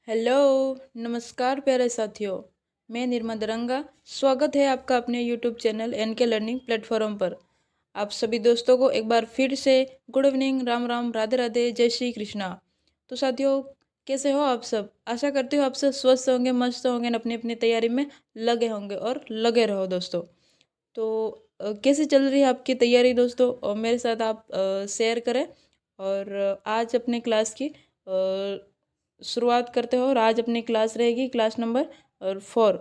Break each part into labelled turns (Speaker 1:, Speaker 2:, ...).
Speaker 1: Hello. नमस्कार प्यारे साथियों। मैं निर्मल दरंगा। स्वागत है आपका अपने YouTube channel NK learning platform पर। आप सभी दोस्तों को एक बार फिर से गुड इवनिंग, राम राम, राधे राधे, जय श्री कृष्णा। तो साथियों, कैसे हो आप सब? आशा करती हूँ आप सब स्वस्थ होंगे, मस्त होंगे, अपनी अपनी तैयारी में लगे होंगे और लगे रहो दोस्तों। तो कैसे चल रही है आपकी तैयारी दोस्तों? और मेरे साथ आप शेयर करें। और आज अपने क्लास की शुरुआत करते हो। और आज अपनी क्लास रहेगी क्लास नंबर 4।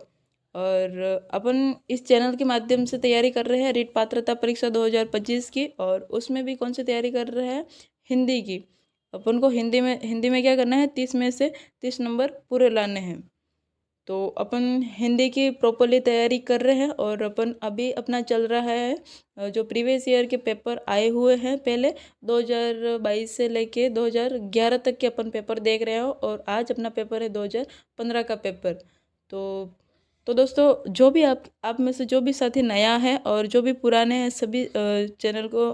Speaker 1: और अपन इस चैनल के माध्यम से तैयारी कर रहे हैं रीट पात्रता परीक्षा 2025 की। और उसमें भी कौन सी तैयारी कर रहे हैं? हिंदी की। अपन को हिंदी में क्या करना है? 30 में से 30 नंबर पूरे लाने हैं। तो अपन हिंदी की प्रॉपरली तैयारी कर रहे हैं। और अपन अभी अपना चल रहा है जो प्रीवियस ईयर के पेपर आए हुए हैं पहले 2022 से लेके 2011 तक के अपन पेपर देख रहे हो। और आज अपना पेपर है 2015 का पेपर। तो तो दोस्तों, जो भी आप में से जो भी साथी नया है और जो भी पुराने हैं, सभी चैनल को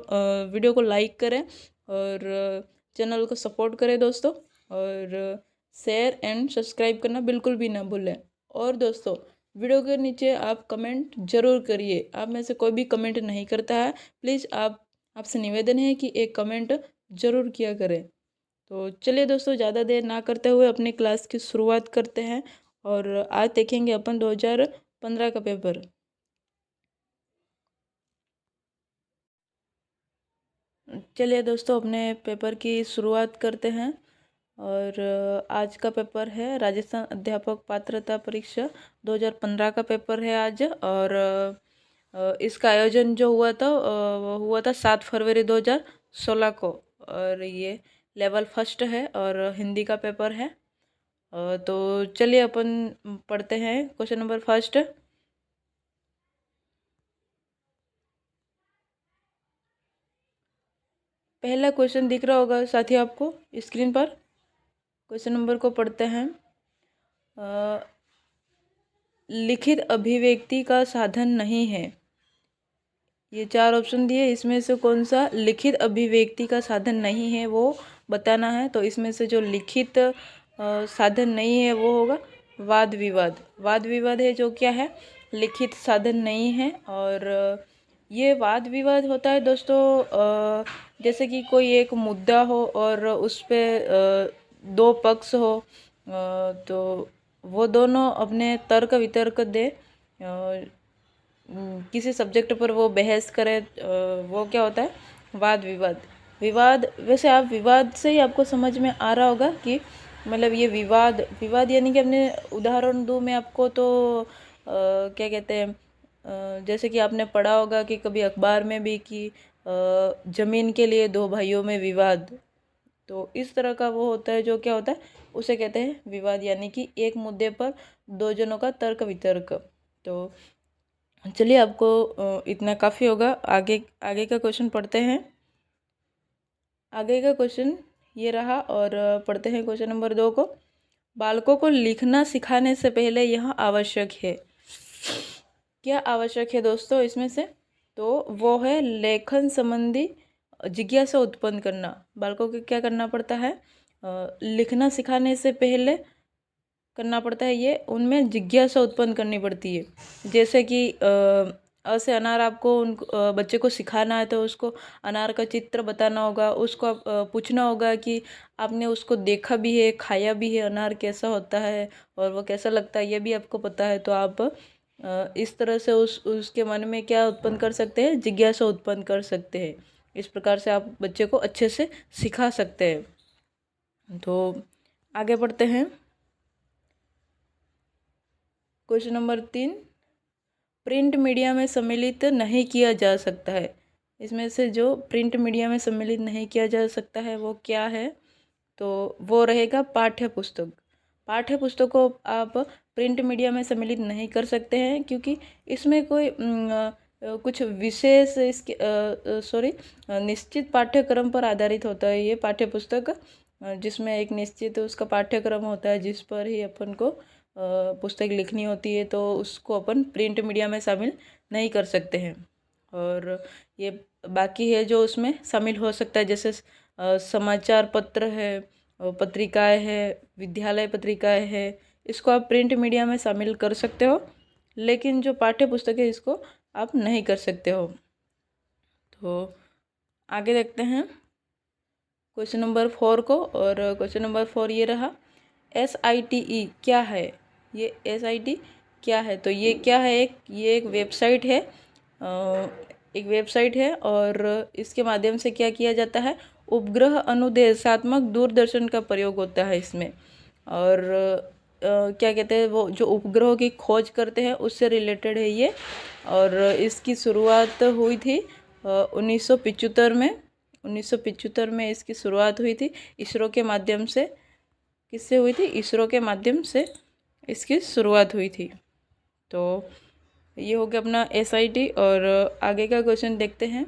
Speaker 1: वीडियो को लाइक करें और चैनल को सपोर्ट करें दोस्तों। और शेयर एंड सब्सक्राइब करना बिल्कुल भी ना भूलें। और दोस्तों, वीडियो के नीचे आप कमेंट जरूर करिए। आप में से कोई भी कमेंट नहीं करता है, प्लीज़ आपसे निवेदन है कि एक कमेंट जरूर किया करें। तो चलिए दोस्तों, ज़्यादा देर ना करते हुए अपनी क्लास की शुरुआत करते हैं। और आज देखेंगे अपन 2015 का पेपर। चलिए दोस्तों, अपने पेपर की शुरुआत करते हैं। और आज का पेपर है राजस्थान अध्यापक पात्रता परीक्षा 2015 का पेपर है आज। और इसका आयोजन जो हुआ था वो हुआ था 7 फरवरी 2016 को। और ये लेवल फर्स्ट है और हिंदी का पेपर है। तो चलिए अपन पढ़ते हैं क्वेश्चन नंबर फर्स्ट। पहला क्वेश्चन दिख रहा होगा साथी आपको स्क्रीन पर। क्वेश्चन नंबर को पढ़ते हैं। लिखित अभिव्यक्ति का साधन नहीं है। ये 4 ऑप्शन दिए, इसमें से कौन सा लिखित अभिव्यक्ति का साधन नहीं है वो बताना है। तो इसमें से जो लिखित साधन नहीं है वो होगा वाद विवाद। वाद विवाद है जो क्या है? लिखित साधन नहीं है। और ये वाद विवाद होता है दोस्तों, जैसे कि कोई एक मुद्दा हो और उस पे दो पक्ष हो, तो वो दोनों अपने तर्क वितर्क दे। किसी सब्जेक्ट पर वो बहस करे, वो क्या होता है? वाद विवाद। विवाद, वैसे आप विवाद से ही आपको समझ में आ रहा होगा कि मतलब ये विवाद विवाद यानी कि अपने उदाहरण दूँ मैं आपको तो क्या कहते हैं, जैसे कि आपने पढ़ा होगा कि कभी अखबार में भी कि जमीन के लिए दो भाइयों में विवाद। तो इस तरह का वो होता है जो क्या होता है, उसे कहते हैं विवाद। यानी कि एक मुद्दे पर दो जनों का तर्क वितर्क। तो चलिए, आपको इतना काफ़ी होगा। आगे आगे का क्वेश्चन पढ़ते हैं। आगे का क्वेश्चन ये रहा। और पढ़ते हैं क्वेश्चन नंबर 2 को। बालकों को लिखना सिखाने से पहले यह आवश्यक है। क्या आवश्यक है दोस्तों इसमें से? तो वो है लेखन संबंधी जिज्ञासा उत्पन्न करना। बालकों को क्या करना पड़ता है? लिखना सिखाने से पहले करना पड़ता है ये, उनमें जिज्ञासा उत्पन्न करनी पड़ती है। जैसे कि अ से अनार आपको बच्चे को सिखाना है तो उसको अनार का चित्र बताना होगा। उसको पूछना होगा कि आपने उसको देखा भी है, खाया भी है, अनार कैसा होता है और वो कैसा लगता है, ये भी आपको पता है। तो आप इस तरह से उसके मन में क्या उत्पन्न कर सकते हैं? जिज्ञासा उत्पन्न कर सकते हैं। इस प्रकार से आप बच्चे को अच्छे से सिखा सकते हैं। तो आगे बढ़ते हैं। क्वेश्चन नंबर 3, प्रिंट मीडिया में सम्मिलित नहीं किया जा सकता है। इसमें से जो प्रिंट मीडिया में सम्मिलित नहीं किया जा सकता है वो क्या है? तो वो रहेगा पाठ्य पुस्तक। पाठ्य पुस्तक को आप प्रिंट मीडिया में सम्मिलित नहीं कर सकते हैं क्योंकि इसमें कोई कुछ विशेष इसके निश्चित पाठ्यक्रम पर आधारित होता है ये पाठ्य पुस्तक, जिसमें एक निश्चित उसका पाठ्यक्रम होता है जिस पर ही अपन को पुस्तक लिखनी होती है। तो उसको अपन प्रिंट मीडिया में शामिल नहीं कर सकते हैं। और ये बाकी है जो उसमें शामिल हो सकता है, जैसे समाचार पत्र है पत्रिकाएं हैं, विद्यालय पत्रिकाएं हैं, इसको आप प्रिंट मीडिया में शामिल कर सकते हो, लेकिन जो पाठ्य पुस्तक है इसको आप नहीं कर सकते हो। तो आगे देखते हैं क्वेश्चन नंबर 4 को। और क्वेश्चन नंबर 4 ये रहा, SITE क्या है? ये SIT क्या है? तो ये क्या है, ये एक वेबसाइट है, एक वेबसाइट है, और इसके माध्यम से क्या किया जाता है, उपग्रह अनुदेशात्मक दूरदर्शन का प्रयोग होता है इसमें। और क्या कहते हैं, वो जो उपग्रहों की खोज करते हैं उससे रिलेटेड है ये। और इसकी शुरुआत हुई थी 1975 में। 1975 में इसकी शुरुआत हुई थी इसरो के माध्यम से। किससे हुई थी? इसरो के माध्यम से इसकी शुरुआत हुई थी। तो ये हो गया अपना SIT। और आगे का क्वेश्चन देखते हैं।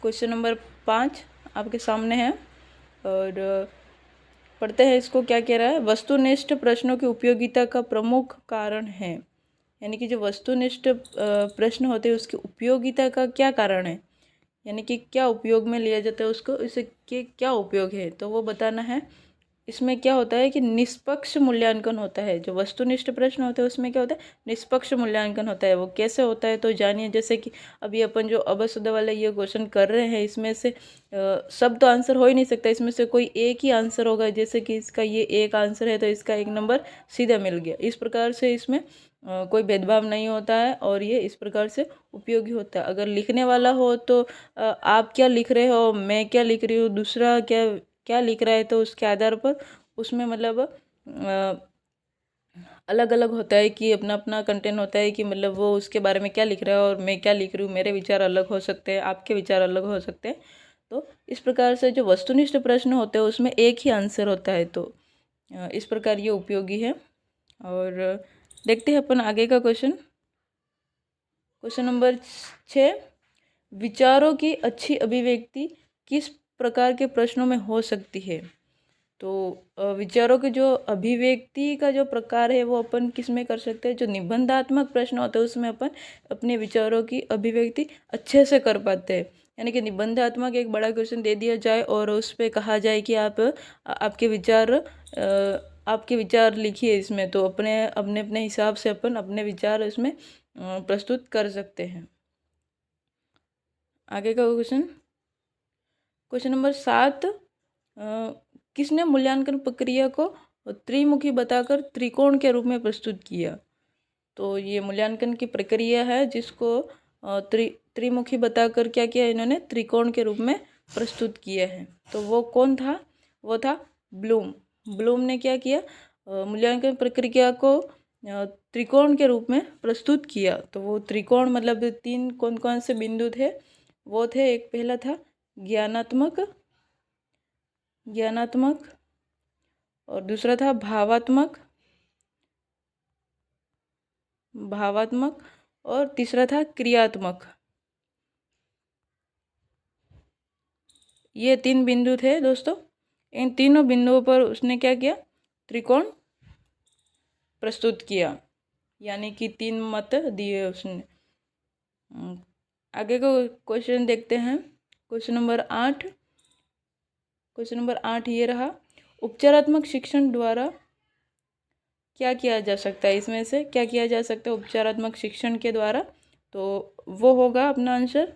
Speaker 1: क्वेश्चन नंबर 5 आपके सामने है, और पढ़ते हैं इसको। क्या कह रहा है? वस्तुनिष्ठ प्रश्नों की उपयोगिता का प्रमुख कारण है। यानी कि जो वस्तुनिष्ठ प्रश्न होते हैं उसकी उपयोगिता का क्या कारण है, यानी कि क्या उपयोग में लिया जाता है उसको, इससे क्या उपयोग है, तो वो बताना है। इसमें क्या होता है कि निष्पक्ष मूल्यांकन होता है। जो वस्तुनिष्ठ प्रश्न होते हैं उसमें क्या होता है, निष्पक्ष मूल्यांकन होता है। वो कैसे होता है तो जानिए। जैसे कि अभी अपन जो अबसुदा वाले ये क्वेश्चन कर रहे हैं, इसमें से सब तो आंसर हो ही नहीं सकता, इसमें से कोई एक ही आंसर होगा। जैसे कि इसका ये एक आंसर है तो इसका 1 नंबर सीधा मिल गया। इस प्रकार से इसमें कोई भेदभाव नहीं होता है, और ये इस प्रकार से उपयोगी होता है। अगर लिखने वाला हो तो आप क्या लिख रहे हो, मैं क्या लिख रही हूँ, दूसरा क्या क्या लिख रहा है, तो उसके आधार पर उसमें मतलब अलग अलग होता है कि अपना अपना कंटेंट होता है कि मतलब वो उसके बारे में क्या लिख रहा है और मैं क्या लिख रही हूँ। मेरे विचार अलग हो सकते हैं, आपके विचार अलग हो सकते हैं। तो इस प्रकार से जो वस्तुनिष्ठ प्रश्न होते हैं उसमें एक ही आंसर होता है। तो इस प्रकार ये उपयोगी है। और देखते हैं अपन आगे का क्वेश्चन। क्वेश्चन नंबर 6, विचारों की अच्छी अभिव्यक्ति किस प्रकार के प्रश्नों में हो सकती है? तो विचारों के जो अभिव्यक्ति का जो प्रकार है वो अपन किस में कर सकते हैं? जो निबंधात्मक प्रश्न होते हैं उसमें अपन अपने विचारों की अभिव्यक्ति अच्छे से कर पाते हैं। यानी कि निबंधात्मक एक बड़ा क्वेश्चन दे दिया जाए और उस पर कहा जाए कि आप आपके विचार लिखिए इसमें, तो अपने अपने अपने हिसाब से अपन अपने विचार इसमें प्रस्तुत कर सकते हैं। आगे का क्वेश्चन, क्वेश्चन नंबर 7, किसने मूल्यांकन प्रक्रिया को त्रिमुखी बताकर त्रिकोण के रूप में प्रस्तुत किया? तो ये मूल्यांकन की प्रक्रिया है जिसको त्रिमुखी बताकर क्या किया इन्होंने, त्रिकोण के रूप में प्रस्तुत किया है। तो वो कौन था? वो था ब्लूम। ब्लूम ने क्या किया, मूल्यांकन प्रक्रिया को त्रिकोण के रूप में प्रस्तुत किया। तो वो त्रिकोण मतलब 3 कौन कौन से बिंदु थे? वो थे, एक पहला था ज्ञानात्मक, और दूसरा था भावात्मक, और तीसरा था क्रियात्मक। ये 3 बिंदु थे दोस्तों। इन तीनों बिंदुओं पर उसने क्या किया, त्रिकोण प्रस्तुत किया, यानी कि 3 मत दिए उसने। आगे का क्वेश्चन देखते हैं। क्वेश्चन नंबर 8, क्वेश्चन नंबर 8 ये रहा, उपचारात्मक शिक्षण द्वारा क्या किया जा सकता है? इसमें से क्या किया जा सकता है उपचारात्मक शिक्षण के द्वारा? तो वो होगा अपना आंसर,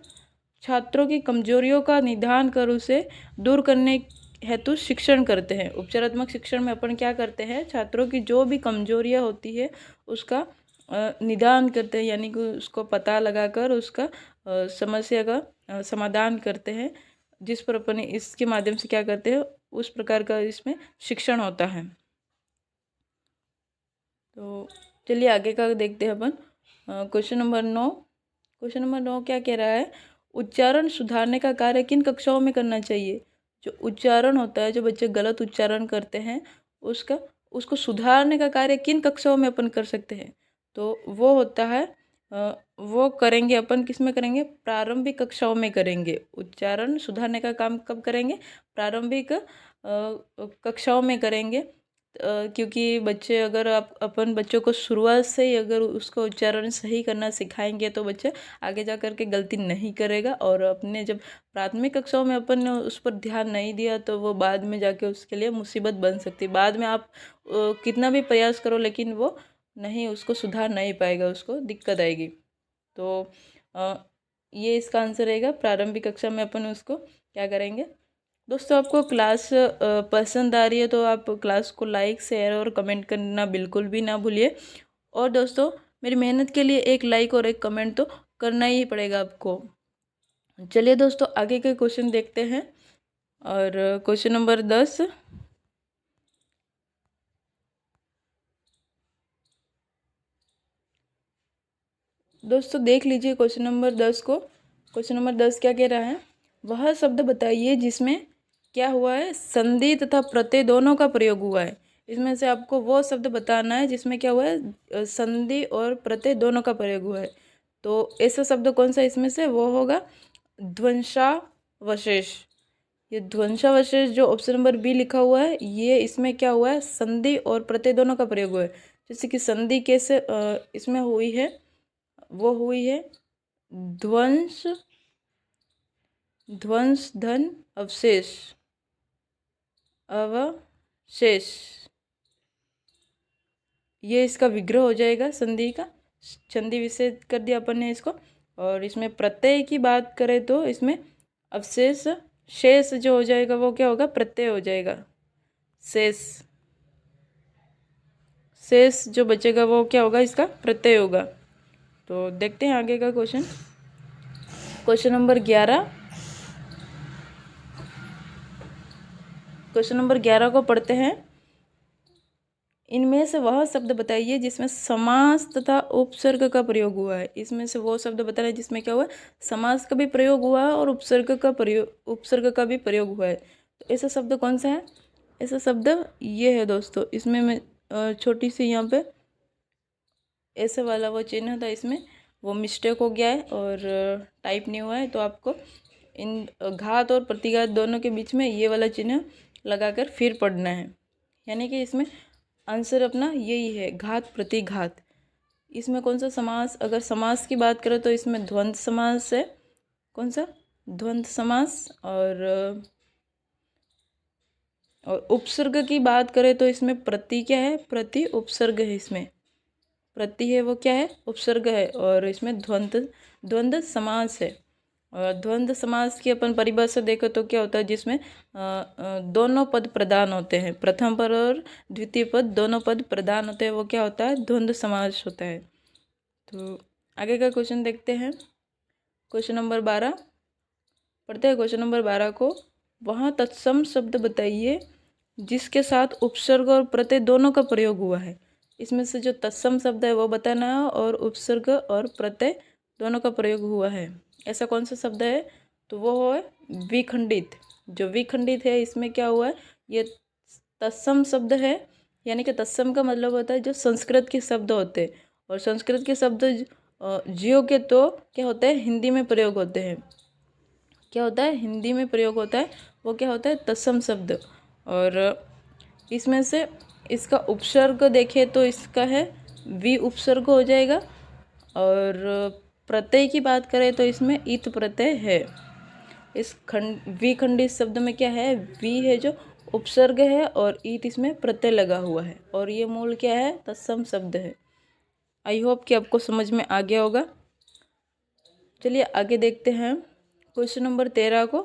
Speaker 1: छात्रों की कमजोरियों का निदान कर उसे दूर करने हेतु शिक्षण करते हैं। उपचारात्मक शिक्षण में अपन क्या करते हैं, छात्रों की जो भी कमजोरियां होती है उसका निदान करते हैं, यानी कि उसको पता लगाकर उसका समस्या का समाधान करते हैं, जिस पर अपन इसके माध्यम से क्या करते हैं, उस प्रकार का इसमें शिक्षण होता है। तो चलिए आगे का देखते हैं अपन। क्वेश्चन नंबर 9, क्वेश्चन नंबर 9 क्या कह रहा है, उच्चारण सुधारने का कार्य किन कक्षाओं में करना चाहिए? जो उच्चारण होता है, जो बच्चे गलत उच्चारण करते हैं उसको सुधारने का कार्य किन कक्षाओं में अपन कर सकते हैं? तो वो होता है, वो करेंगे अपन किस में करेंगे, प्रारंभिक कक्षाओं में करेंगे। उच्चारण सुधारने का काम कब करेंगे? प्रारंभिक कक्षाओं में करेंगे। क्योंकि बच्चे अगर आप अपन बच्चों को शुरुआत से ही अगर उसको उच्चारण सही करना सिखाएंगे तो बच्चे आगे जा कर के गलती नहीं करेगा। और अपने जब प्राथमिक कक्षाओं में अपन ने उस पर ध्यान नहीं दिया तो वो बाद में जाके उसके लिए मुसीबत बन सकती है। बाद में आप कितना भी प्रयास करो लेकिन वो नहीं, उसको सुधार नहीं पाएगा, उसको दिक्कत आएगी। तो ये इसका आंसर रहेगा। प्रारंभिक कक्षा में अपन उसको क्या करेंगे। दोस्तों, आपको क्लास पसंद आ रही है तो आप क्लास को लाइक, शेयर और कमेंट करना बिल्कुल भी ना भूलिए। और दोस्तों, मेरी मेहनत के लिए एक लाइक और एक कमेंट तो करना ही पड़ेगा आपको। चलिए दोस्तों, आगे के क्वेश्चन देखते हैं। और क्वेश्चन नंबर 10। दोस्तों देख लीजिए क्वेश्चन नंबर 10 को। क्वेश्चन नंबर 10 क्या कह रहा है। वह शब्द बताइए जिसमें क्या हुआ है, संधि तथा प्रत्यय दोनों का प्रयोग हुआ है। इसमें से आपको वो शब्द बताना है जिसमें क्या हुआ है, संधि और प्रत्यय दोनों का प्रयोग हुआ है। तो ऐसा शब्द कौन सा इसमें से, वो होगा ध्वंसावशेष। ये ध्वंसावशेष जो ऑप्शन नंबर बी लिखा हुआ है, ये इसमें क्या हुआ है, संधि और प्रत्यय दोनों का प्रयोग हुआ है। जैसे कि संधि कैसे इसमें हुई है, वो हुई है ध्वंस, ध्वंस धन अवशेष, अवशेष। ये इसका विग्रह हो जाएगा संधि का। संधि विच्छेद कर दिया अपन ने इसको। और इसमें प्रत्यय की बात करें तो इसमें अवशेष, शेष जो हो जाएगा वो क्या होगा, प्रत्यय हो जाएगा। शेष, शेष जो बचेगा वो क्या होगा, इसका प्रत्यय होगा। तो देखते हैं आगे का question. Question number 11। Question number 11 को पढ़ते हैं। इनमें से वह शब्द बताइए जिसमें समास तथा उपसर्ग का प्रयोग हुआ है। इसमें से वो शब्द बताना है जिसमें क्या हुआ है, समास का भी प्रयोग हुआ है और उपसर्ग का भी प्रयोग हुआ है। तो ऐसा शब्द कौन सा है, ऐसा शब्द ये है दोस्तों। इसमें मैं छोटी सी यहाँ पे ऐसे वाला वो चिन्ह था, इसमें वो मिस्टेक हो गया है और टाइप नहीं हुआ है। तो आपको इन घात और प्रतिघात दोनों के बीच में ये वाला चिन्ह लगाकर फिर पढ़ना है। यानी कि इसमें आंसर अपना यही है, घात प्रतिघात। इसमें कौन सा समास, अगर समास की बात करें तो इसमें द्वंद्व समास है। कौन सा, द्वंद्व समास। और उपसर्ग की बात करें तो इसमें प्रति क्या है, प्रति उपसर्ग है। इसमें प्रति है वो क्या है, उपसर्ग है। और इसमें द्वंद्व समास है। और द्वंद्व समास की अपन परिभाषा देखें तो क्या होता है, जिसमें दोनों पद प्रधान होते हैं, प्रथम पद और द्वितीय पद दोनों पद प्रधान होते हैं, वो क्या होता है, द्वंद्व समास होता है। तो आगे का क्वेश्चन देखते हैं। क्वेश्चन नंबर 12 पढ़ते हैं। क्वेश्चन नंबर 12 को, वहाँ तत्सम शब्द बताइए जिसके साथ उपसर्ग और प्रत्यय दोनों का प्रयोग हुआ है। इसमें से जो तत्सम शब्द है वो बताना है और उपसर्ग और प्रत्यय दोनों का प्रयोग हुआ है। ऐसा कौन सा शब्द है, तो वो है विखंडित। जो विखंडित है इसमें क्या हुआ है, ये तत्सम शब्द है। यानी कि तत्सम का मतलब होता है जो संस्कृत के शब्द होते हैं। और संस्कृत के शब्द जियो के तो क्या होता है, हिंदी में प्रयोग होते हैं। क्या होता है, हिंदी में प्रयोग होता है, वो क्या होता है, तत्सम शब्द। और इसमें से इसका उपसर्ग देखें तो इसका है वि उपसर्ग हो जाएगा। और प्रत्यय की बात करें तो इसमें इत प्रत्यय है। इस विखंडित शब्द में क्या है, वि है जो उपसर्ग है और ईत इसमें प्रत्यय लगा हुआ है। और ये मूल क्या है, तत्सम शब्द है। आई होप कि आपको समझ में आ गया होगा। चलिए आगे देखते हैं क्वेश्चन नंबर 13 को।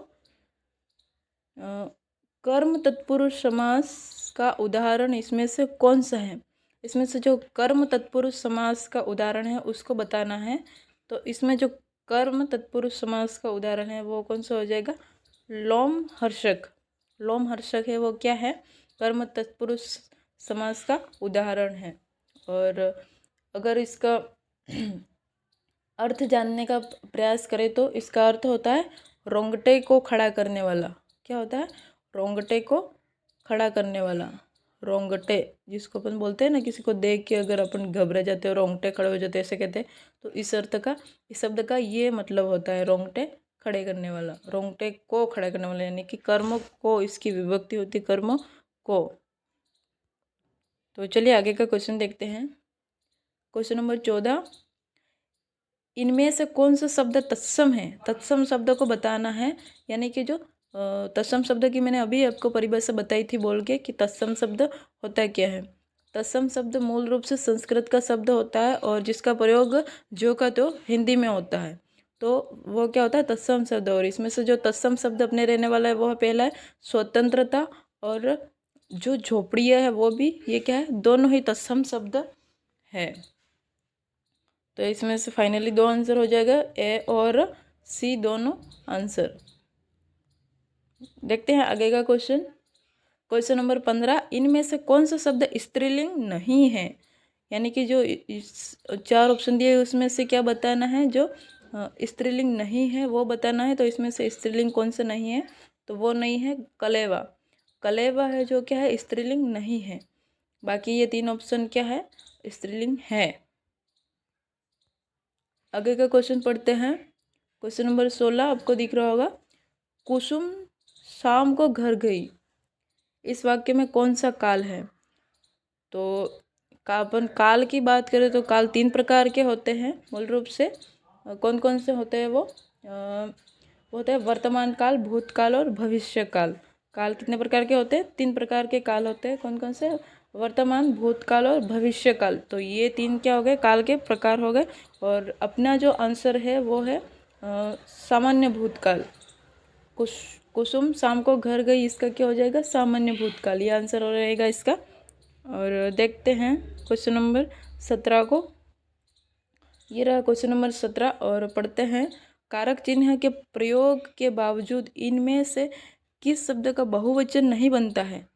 Speaker 1: कर्म तत्पुरुष समास का उदाहरण इसमें से कौन सा है। इसमें से जो कर्म तत्पुरुष समास का उदाहरण है उसको बताना है। तो इसमें जो कर्म तत्पुरुष समास का उदाहरण है वो कौन सा हो जाएगा, लोम हर्षक। लोम हर्षक है वो क्या है, कर्म तत्पुरुष समास का उदाहरण है। और अगर इसका अर्थ जानने का प्रयास करें तो इसका अर्थ होता है रोंगटे को खड़ा करने वाला। क्या होता है, रोंगटे को खड़ा करने वाला। रोंगटे जिसको अपन बोलते हैं ना, किसी को देख के अगर अपन घबरा जाते हैं, रोंगटे खड़े हो जाते हैं, ऐसे कहते हैं। तो इस अर्थ का, इस शब्द का ये मतलब होता है रोंगटे खड़े करने वाला, रोंगटे को खड़ा करने वाला। यानी कि कर्म को, इसकी विभक्ति होती कर्म को। तो चलिए आगे का क्वेश्चन देखते हैं। क्वेश्चन नंबर 14, इनमें से कौन सा शब्द तत्सम है? तत्सम शब्द को बताना है, यानी कि जो तत्सम शब्द की मैंने अभी आपको परिभाषा बताई थी बोल के कि तत्सम शब्द होता क्या है। तत्सम शब्द मूल रूप से संस्कृत का शब्द होता है और जिसका प्रयोग जो का तो हिंदी में होता है, तो वो क्या होता है तत्सम शब्द। और इसमें से जो तत्सम शब्द अपने रहने वाला है वो पहला है स्वतंत्रता, और जो झोपड़िया है वो भी ये क्या है, दोनों ही तत्सम शब्द है। तो इसमें से फाइनली दो आंसर हो जाएगा, ए और सी दोनों आंसर। देखते हैं आगे का क्वेश्चन। क्वेश्चन नंबर 15, इनमें से कौन सा शब्द स्त्रीलिंग नहीं है? यानी कि जो चार ऑप्शन दिए उसमें से क्या बताना है, जो स्त्रीलिंग नहीं है वो बताना है। तो इसमें से स्त्रीलिंग कौन सा नहीं है, तो वो नहीं है कलेवा। कलेवा है जो क्या है स्त्रीलिंग नहीं है। बाकी ये तीन ऑप्शन क्या है, स्त्रीलिंग है। आगे का क्वेश्चन पढ़ते हैं। क्वेश्चन नंबर 16 आपको दिख रहा होगा, कुसुम शाम को घर गई, इस वाक्य में कौन सा काल है? तो अपन काल की बात करें तो काल तीन प्रकार के होते हैं मूल रूप से। कौन कौन से होते हैं वो होता है वर्तमान काल, भूतकाल और भविष्य काल। काल कितने प्रकार के होते हैं? तीन प्रकार के काल होते हैं। कौन कौन से? वर्तमान, भूतकाल और भविष्य काल। तो ये तीन क्या हो गए, काल के प्रकार हो गए। और अपना जो आंसर है वो है सामान्य भूतकाल। कुसुम शाम को घर गई, इसका क्या हो जाएगा, सामान्य भूतकाल, ये आंसर हो रहेगा इसका। और देखते हैं क्वेश्चन नंबर 17 को। ये रहा क्वेश्चन नंबर 17 और पढ़ते हैं, कारक चिन्ह के प्रयोग के बावजूद इनमें से किस शब्द का बहुवचन नहीं बनता है?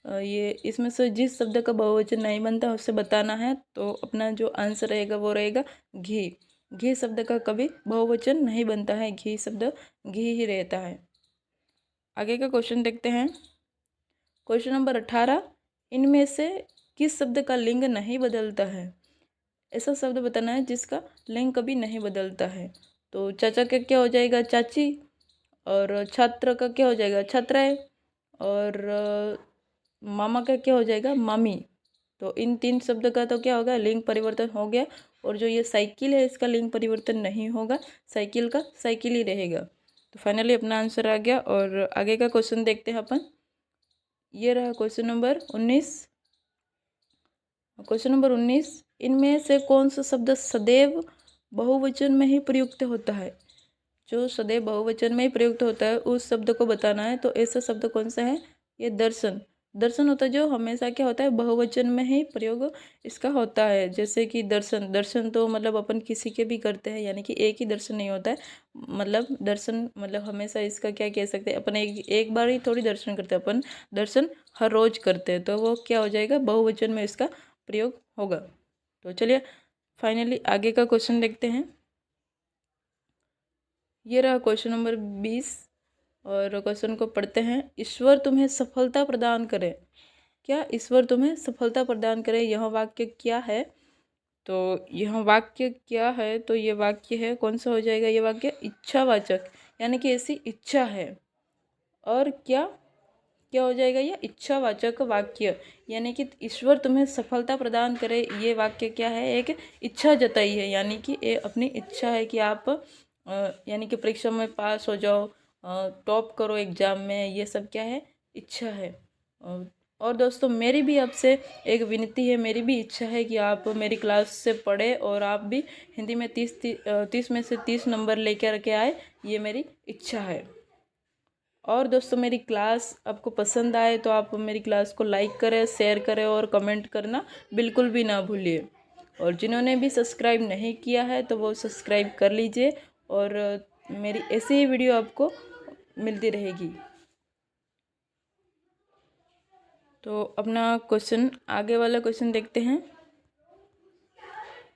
Speaker 1: ये इसमें से जिस शब्द का बहुवचन नहीं बनता उसे बताना है। तो अपना जो आंसर रहेगा वो रहेगा घी। घी शब्द का कभी बहुवचन नहीं बनता है, घी शब्द घी ही रहता है। आगे का क्वेश्चन देखते हैं। क्वेश्चन नंबर 18, इनमें से किस शब्द का लिंग नहीं बदलता है? ऐसा शब्द बताना है जिसका लिंग कभी नहीं बदलता है। तो चाचा का क्या हो जाएगा, चाची, और छात्र का क्या हो जाएगा, छात्राएं, और मामा का क्या हो जाएगा, मामी। तो इन तीन शब्द का तो क्या होगा, लिंग परिवर्तन हो गया। और जो ये साइकिल है इसका लिंग परिवर्तन नहीं होगा, साइकिल का साइकिल ही रहेगा। तो फाइनली अपना आंसर आ गया। और आगे का क्वेश्चन देखते हैं अपन। ये रहा क्वेश्चन नंबर 19। क्वेश्चन नंबर 19, इनमें से कौन सा शब्द सदैव बहुवचन में ही प्रयुक्त होता है? जो सदैव बहुवचन में ही प्रयुक्त होता है उस शब्द को बताना है। तो ऐसा शब्द कौन सा है, ये दर्शन। दर्शन होता है जो हमेशा क्या होता है, बहुवचन में ही प्रयोग इसका होता है। जैसे कि दर्शन, दर्शन तो मतलब अपन किसी के भी करते हैं, यानी कि एक ही दर्शन नहीं होता है। मतलब दर्शन मतलब हमेशा इसका क्या कह सकते हैं, अपन एक बार ही थोड़ी दर्शन करते हैं, अपन दर्शन हर रोज करते हैं। तो वो क्या हो जाएगा, बहुवचन में इसका प्रयोग होगा। तो चलिए फाइनली आगे का क्वेश्चन देखते हैं। ये रहा क्वेश्चन नंबर 20 और क्वेश्चन को पढ़ते हैं। ईश्वर तुम्हें सफलता प्रदान करे, क्या ईश्वर तुम्हें सफलता प्रदान करे, यह वाक्य क्या है? तो यह वाक्य क्या है, तो ये वाक्य है, कौन सा हो जाएगा ये वाक्य, इच्छावाचक, यानी कि ऐसी इच्छा है। और क्या क्या हो जाएगा, ये इच्छावाचक वाक्य, यानी कि ईश्वर तुम्हें सफलता प्रदान करे, ये वाक्य क्या है, एक इच्छा जताई है। यानी कि ये अपनी इच्छा है कि आप यानी कि परीक्षा में पास हो जाओ, टॉप करो एग्जाम में, ये सब क्या है, इच्छा है। और दोस्तों मेरी भी आपसे एक विनती है, मेरी भी इच्छा है कि आप मेरी क्लास से पढ़े और आप भी हिंदी में 30 में से 30 नंबर लेकर के आए, ये मेरी इच्छा है। और दोस्तों मेरी क्लास आपको पसंद आए तो आप मेरी क्लास को लाइक करें, शेयर करें और कमेंट करना बिल्कुल भी ना भूलिए। और जिन्होंने भी सब्सक्राइब नहीं किया है तो वो सब्सक्राइब कर लीजिए, और मेरी ऐसी ही वीडियो आपको मिलती रहेगी। तो अपना क्वेश्चन, आगे वाला क्वेश्चन देखते हैं।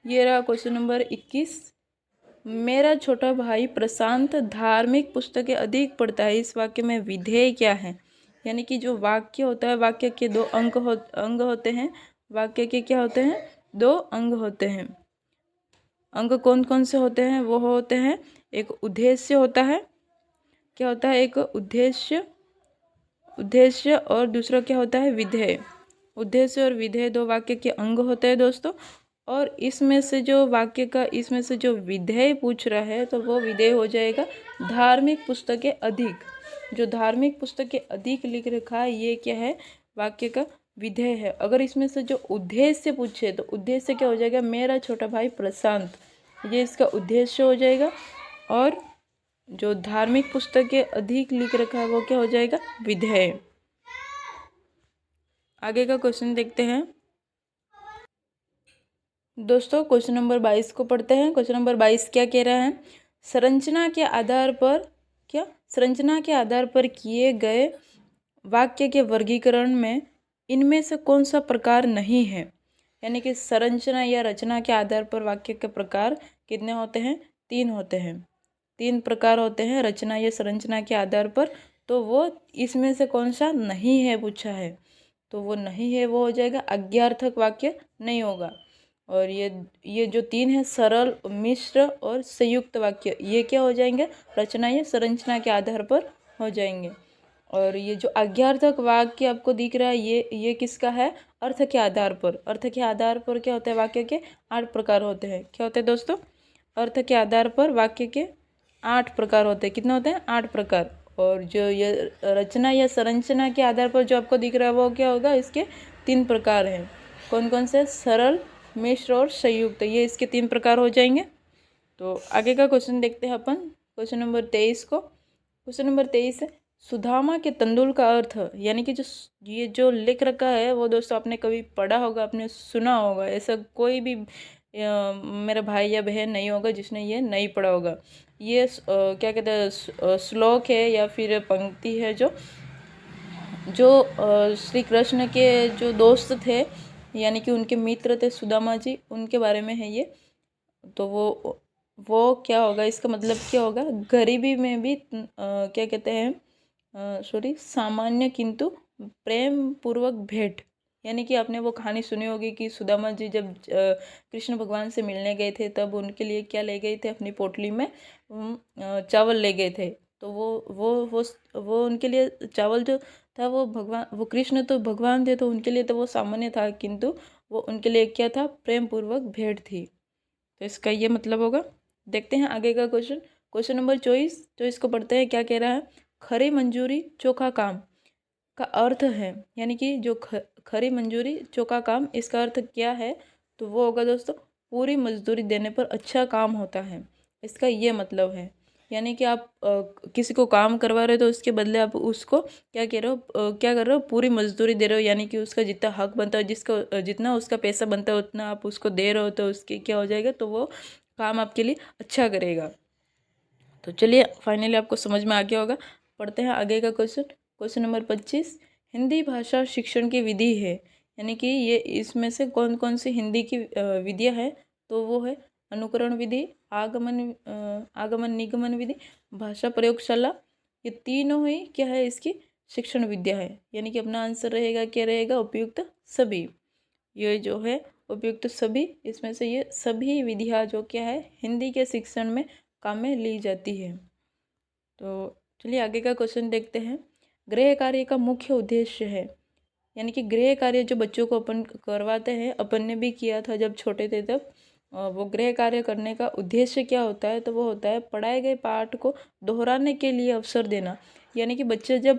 Speaker 1: ये रहा क्वेश्चन नंबर 21, मेरा छोटा भाई प्रशांत धार्मिक पुस्तकें अधिक पढ़ता है, इस वाक्य में विधेय क्या है? यानी कि जो वाक्य होता है, वाक्य के दो अंग होते हैं। वाक्य के क्या होते हैं, दो अंग होते हैं। अंग कौन कौन से होते हैं, वो होते हैं, एक उद्देश्य होता है, क्या होता है, एक उद्देश्य, और दूसरा क्या होता है, विधेय। उद्देश्य और विधेय दो वाक्य के अंग होते हैं दोस्तों। और इसमें से जो वाक्य का इसमें से जो विधेय पूछ रहा है तो वो विधेय हो जाएगा धार्मिक पुस्तकें अधिक। जो धार्मिक पुस्तकें अधिक लिख रखा है ये क्या है, वाक्य का विधेय है। अगर इसमें से जो उद्देश्य पूछे तो उद्देश्य क्या हो जाएगा, मेरा छोटा भाई प्रशांत, ये इसका उद्देश्य हो जाएगा। और जो धार्मिक पुस्तकें अधिक लिख रखा है वो क्या हो जाएगा, विधेय। आगे का क्वेश्चन देखते हैं दोस्तों। क्वेश्चन नंबर 22 को पढ़ते हैं। क्वेश्चन नंबर 22 क्या कह रहा है, संरचना के आधार पर संरचना के आधार पर किए गए वाक्य के वर्गीकरण में इनमें से कौन सा प्रकार नहीं है। यानी कि संरचना या रचना के आधार पर वाक्य के प्रकार कितने होते हैं, 3 होते हैं। 3 प्रकार होते हैं रचना या संरचना के आधार पर। तो वो इसमें से कौन सा नहीं है पूछा है, तो वो नहीं है वो हो जाएगा आज्ञार्थक वाक्य नहीं होगा। और ये जो 3 है, सरल, मिश्र और संयुक्त वाक्य, ये क्या हो जाएंगे, रचना या संरचना के आधार पर हो जाएंगे। और ये जो आज्ञार्थक वाक्य आपको दिख रहा है ये किसका है, अर्थ के आधार पर। अर्थ के आधार पर क्या होता है, वाक्य के 8 प्रकार होते हैं। क्या होते हैं दोस्तों, अर्थ के आधार पर वाक्य के 8 प्रकार होते हैं। कितने होते हैं, 8 प्रकार। और जो ये रचना या संरचना के आधार पर जो आपको दिख रहा है वो क्या होगा, इसके 3 प्रकार हैं। कौन कौन से, सरल, मिश्र और संयुक्त, ये इसके 3 प्रकार हो जाएंगे। तो आगे का क्वेश्चन देखते हैं अपन, क्वेश्चन नंबर 23 को। क्वेश्चन नंबर 23 है, सुदामा के तंदुल का अर्थ, यानी कि ये जो लिख रखा है वो दोस्तों आपने कभी पढ़ा होगा, आपने सुना होगा। ऐसा कोई भी मेरा भाई या बहन नहीं होगा जिसने ये नहीं पढ़ा होगा। ये क्या कहते हैं, श्लोक है या फिर पंक्ति है जो श्री कृष्ण के जो दोस्त थे, यानी कि उनके मित्र थे सुदामा जी, उनके बारे में है ये। तो वो क्या होगा, इसका मतलब क्या होगा, गरीबी में भी क्या कहते हैं, सामान्य किंतु प्रेम पूर्वक भेंट। यानी कि आपने वो कहानी सुनी होगी कि सुदामा जी जब कृष्ण भगवान से मिलने गए थे तब उनके लिए क्या ले गए थे, अपनी पोटली में चावल ले गए थे। तो वो उनके लिए चावल जो था वो कृष्ण तो भगवान थे तो उनके लिए तो वो सामान्य था, किंतु वो उनके लिए क्या था, प्रेम पूर्वक भेंट थी। तो इसका ये मतलब होगा। देखते हैं आगे का क्वेश्चन। क्वेश्चन नंबर 24 को पढ़ते हैं। क्या कह रहा है, खरी मंजूरी चोखा काम का अर्थ है, यानी कि जो खरी मंजूरी चोखा काम, इसका अर्थ क्या है, तो वो होगा दोस्तों, पूरी मजदूरी देने पर अच्छा काम होता है। इसका ये मतलब है, यानी कि आप किसी को काम करवा रहे हो तो उसके बदले आप उसको क्या कह रहे हो, क्या कर रहे हो, पूरी मजदूरी दे रहे हो। यानी कि उसका जितना हक बनता है, जितना उसका पैसा बनता है उतना आप उसको दे रहे हो, तो उसके क्या हो जाएगा, तो वो काम आपके लिए अच्छा करेगा। तो चलिए फाइनली आपको समझ में आ गया होगा। पढ़ते हैं आगे का क्वेश्चन। क्वेश्चन नंबर 25, हिंदी भाषा शिक्षण की विधि है, यानी कि ये इसमें से कौन कौन सी हिंदी की विधियाँ है, तो वो है अनुकरण विधि, आगमन निगमन विधि, भाषा प्रयोगशाला। ये तीनों ही क्या है, इसकी शिक्षण विद्या है। यानी कि अपना आंसर रहेगा, क्या रहेगा, उपयुक्त सभी। ये जो है उपयुक्त सभी, इसमें से ये सभी विधियाँ जो क्या है हिंदी के शिक्षण में काम में ली जाती है। तो चलिए आगे का क्वेश्चन देखते हैं। गृह कार्य का मुख्य उद्देश्य है, यानी कि गृह कार्य जो बच्चों को अपन करवाते हैं, अपन ने भी किया था जब छोटे थे तब। वो गृह कार्य करने का उद्देश्य क्या होता है, तो वो होता है पढ़ाए गए पाठ को दोहराने के लिए अवसर देना। यानी कि बच्चे जब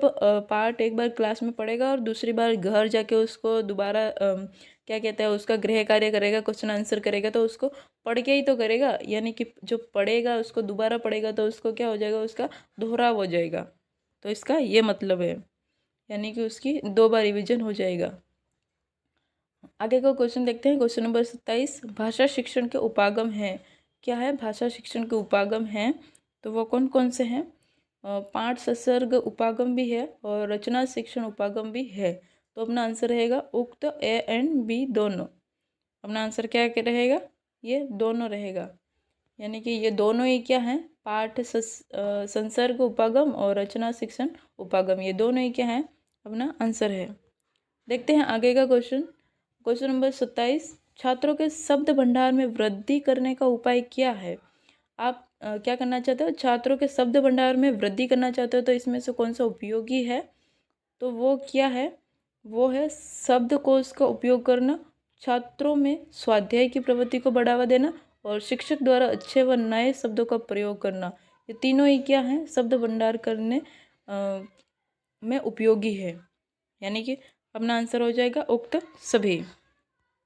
Speaker 1: पाठ एक बार क्लास में पढ़ेगा और दूसरी बार घर जाके उसको दोबारा क्या कहते हैं, उसका गृह कार्य करेगा, क्वेश्चन आंसर करेगा, तो उसको पढ़ के ही तो करेगा। यानी कि जो पढ़ेगा उसको दोबारा पढ़ेगा तो उसको क्या हो जाएगा, उसका दोहराव हो जाएगा। तो इसका ये मतलब है, यानी कि उसकी 2 बार रिविजन हो जाएगा। आगे का क्वेश्चन देखते हैं। क्वेश्चन नंबर 27, भाषा शिक्षण के उपागम हैं। क्या है, भाषा शिक्षण के उपागम हैं, तो वो कौन कौन से हैं, पाठ संसर्ग उपागम भी है और रचना शिक्षण उपागम भी है। तो अपना आंसर रहेगा उक्त ए एंड बी दोनों। अपना आंसर क्या रहेगा, ये दोनों रहेगा। यानी कि ये दोनों ही क्या हैं, पाठ संसर्ग उपागम और रचना शिक्षण उपागम, ये दोनों ही क्या हैं, अपना आंसर है। देखते हैं आगे का क्वेश्चन। क्वेश्चन नंबर 27, छात्रों के शब्द भंडार में वृद्धि करने का उपाय क्या है। आप क्या करना चाहते हो, छात्रों के शब्द भंडार में वृद्धि करना चाहते हो, तो इसमें से कौन सा उपयोगी है, तो वो क्या है, वो है शब्दकोश का उपयोग करना, छात्रों में स्वाध्याय की प्रवृत्ति को बढ़ावा देना और शिक्षक द्वारा अच्छे व नए शब्दों का प्रयोग करना। ये तीनों ही क्या हैं, शब्द भंडार करने में उपयोगी है। यानी कि अपना आंसर हो जाएगा उक्त सभी।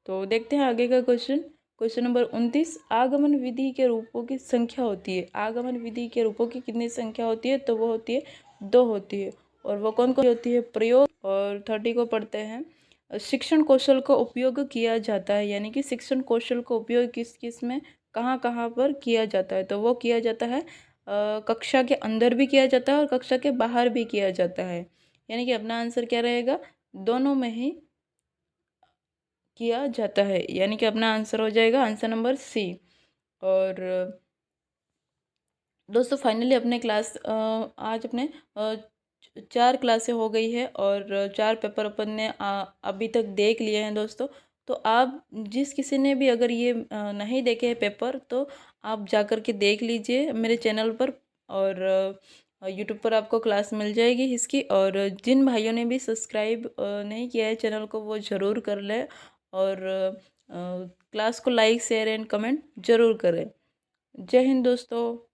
Speaker 1: तो देखते हैं आगे का क्वेश्चन। क्वेश्चन नंबर 29, आगमन विधि के रूपों की संख्या होती है। आगमन विधि के रूपों की कितनी संख्या होती है? तो वो होती है 2 होती है। और वो कौन कौन होती है? प्रयोग। और 30 को पढ़ते हैं। शिक्षण कौशल का उपयोग किया जाता है। यानी कि शिक्षण कौशल का उपयोग किस किस में, कहाँ कहाँ पर किया जाता है? तो वो किया जाता है कक्षा के अंदर भी किया जाता है और कक्षा के बाहर भी किया जाता है। यानी कि अपना आंसर क्या रहेगा? दोनों में ही किया जाता है। यानी कि अपना आंसर हो जाएगा आंसर नंबर सी। और दोस्तों फाइनली अपने क्लास आज अपने 4 क्लासें हो गई है और 4 पेपर अपन ने अभी तक देख लिए हैं दोस्तों। तो आप जिस किसी ने भी अगर ये नहीं देखे हैं पेपर, तो आप जा कर के देख लीजिए मेरे चैनल पर। और यूट्यूब पर आपको क्लास मिल जाएगी इसकी। और जिन भाइयों ने भी सब्सक्राइब नहीं किया है चैनल को, वो ज़रूर कर लें। और क्लास को लाइक शेयर एंड कमेंट ज़रूर करें। जय हिंद दोस्तों।